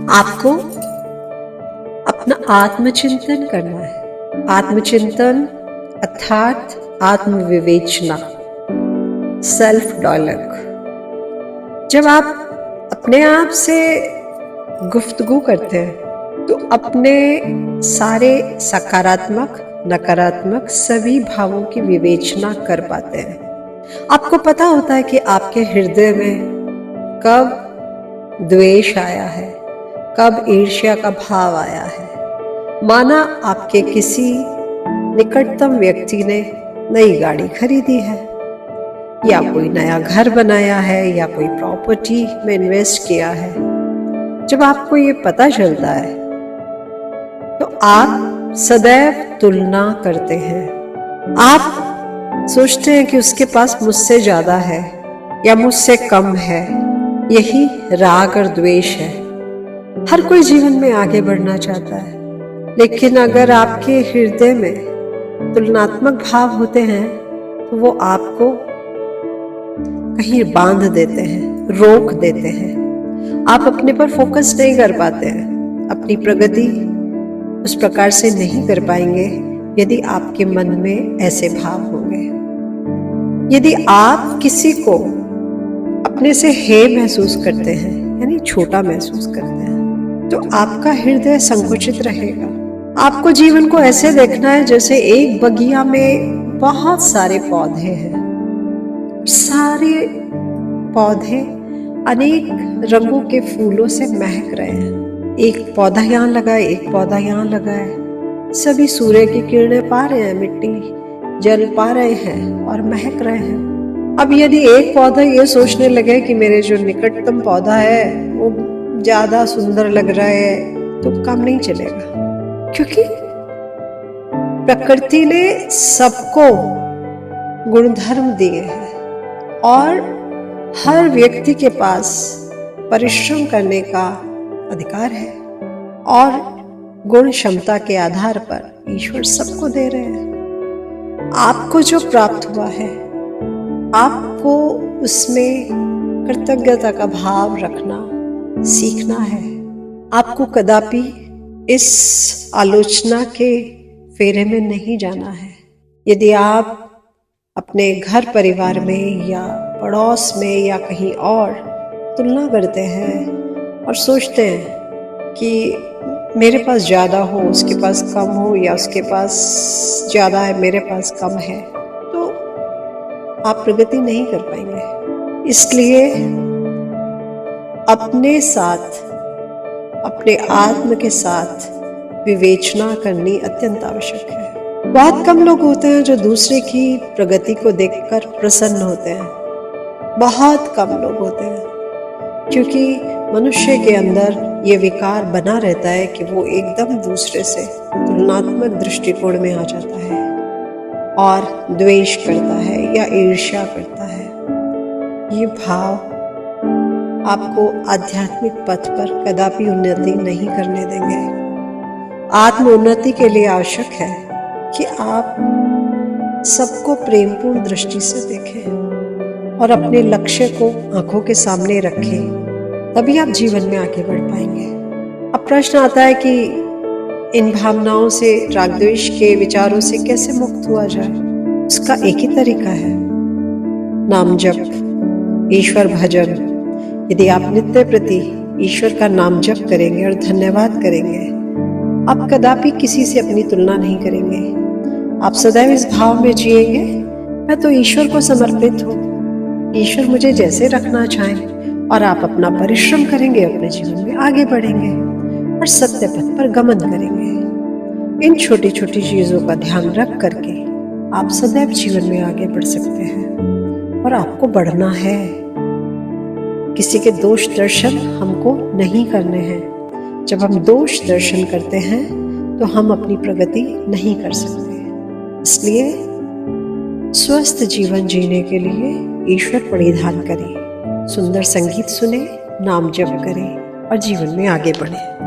आपको अपना आत्मचिंतन करना है। आत्मचिंतन अर्थात आत्मविवेचना, सेल्फ डायलॉग। जब आप अपने आप से गुफ्तगू करते हैं तो अपने सारे सकारात्मक नकारात्मक सभी भावों की विवेचना कर पाते हैं। आपको पता होता है कि आपके हृदय में कब द्वेष आया है, कब ईर्ष्या का भाव आया है। माना आपके किसी निकटतम व्यक्ति ने नई गाड़ी खरीदी है, या कोई नया घर बनाया है, या कोई प्रॉपर्टी में इन्वेस्ट किया है। जब आपको ये पता चलता है तो आप सदैव तुलना करते हैं। आप सोचते हैं कि उसके पास मुझसे ज्यादा है या मुझसे कम है। यही राग और द्वेष है। हर कोई जीवन में आगे बढ़ना चाहता है, लेकिन अगर आपके हृदय में तुलनात्मक भाव होते हैं तो वो आपको कहीं बांध देते हैं, रोक देते हैं। आप अपने पर फोकस नहीं कर पाते हैं, अपनी प्रगति उस प्रकार से नहीं कर पाएंगे यदि आपके मन में ऐसे भाव होंगे। यदि आप किसी को अपने से हे महसूस करते हैं, यानी छोटा महसूस करते हैं, तो आपका हृदय संकुचित रहेगा। आपको जीवन को ऐसे देखना है जैसे एक बगिया में बहुत सारे पौधे हैं। सारे पौधे अनेक रंगों के फूलों से महक रहे हैं। एक पौधा यहाँ लगा है, एक पौधा यहाँ लगा है। सभी सूर्य की किरणें पा रहे हैं, मिट्टी जल पा रहे हैं और महक रहे हैं। अब यदि एक पौधा ये सोचने लगे कि मेरे जो निकटतम पौधा है वो ज्यादा सुंदर लग रहा है, तो काम नहीं चलेगा। क्योंकि प्रकृति ने सबको गुणधर्म दिए हैं और हर व्यक्ति के पास परिश्रम करने का अधिकार है, और गुण क्षमता के आधार पर ईश्वर सबको दे रहे हैं। आपको जो प्राप्त हुआ है, आपको उसमें कृतज्ञता का भाव रखना सीखना है। आपको कदापि इस आलोचना के फेरे में नहीं जाना है। यदि आप अपने घर परिवार में या पड़ोस में या कहीं और तुलना करते हैं और सोचते हैं कि मेरे पास ज़्यादा हो, उसके पास कम हो, या उसके पास ज़्यादा है मेरे पास कम है, तो आप प्रगति नहीं कर पाएंगे। इसलिए अपने साथ, अपने आत्म के साथ विवेचना करनी अत्यंत आवश्यक है। बहुत कम लोग होते हैं जो दूसरे की प्रगति को देखकर प्रसन्न होते हैं। बहुत कम लोग होते हैं, क्योंकि मनुष्य के अंदर ये विकार बना रहता है कि वो एकदम दूसरे से तुलनात्मक दृष्टिकोण में आ जाता है और द्वेष करता है या ईर्ष्या करता है। ये भाव आपको आध्यात्मिक पथ पर कदापि उन्नति नहीं करने देंगे। आत्म उन्नति के लिए आवश्यक है कि आप सबको प्रेमपूर्ण दृष्टि से देखें और अपने लक्ष्य को आंखों के सामने रखें, तभी आप जीवन में आगे बढ़ पाएंगे। अब प्रश्न आता है कि इन भावनाओं से, राग द्वेष के विचारों से कैसे मुक्त हुआ जाए। उसका एक ही तरीका है, नाम जप, ईश्वर भजन। यदि आप नित्य प्रति ईश्वर का नाम जप करेंगे और धन्यवाद करेंगे, आप कदापि किसी से अपनी तुलना नहीं करेंगे। आप सदैव इस भाव में जिएंगे, मैं तो ईश्वर को समर्पित हूँ, ईश्वर मुझे जैसे रखना चाहें, और आप अपना परिश्रम करेंगे, अपने जीवन में आगे बढ़ेंगे और सत्य पथ पर गमन करेंगे। इन छोटी छोटी चीजों का ध्यान रख करके आप सदैव जीवन में आगे बढ़ सकते हैं। और आपको बढ़ना है, किसी के दोष दर्शन हमको नहीं करने हैं। जब हम दोष दर्शन करते हैं तो हम अपनी प्रगति नहीं कर सकते। इसलिए स्वस्थ जीवन जीने के लिए ईश्वर परिधान करें, सुंदर संगीत सुने, नाम जप करें और जीवन में आगे बढ़ें।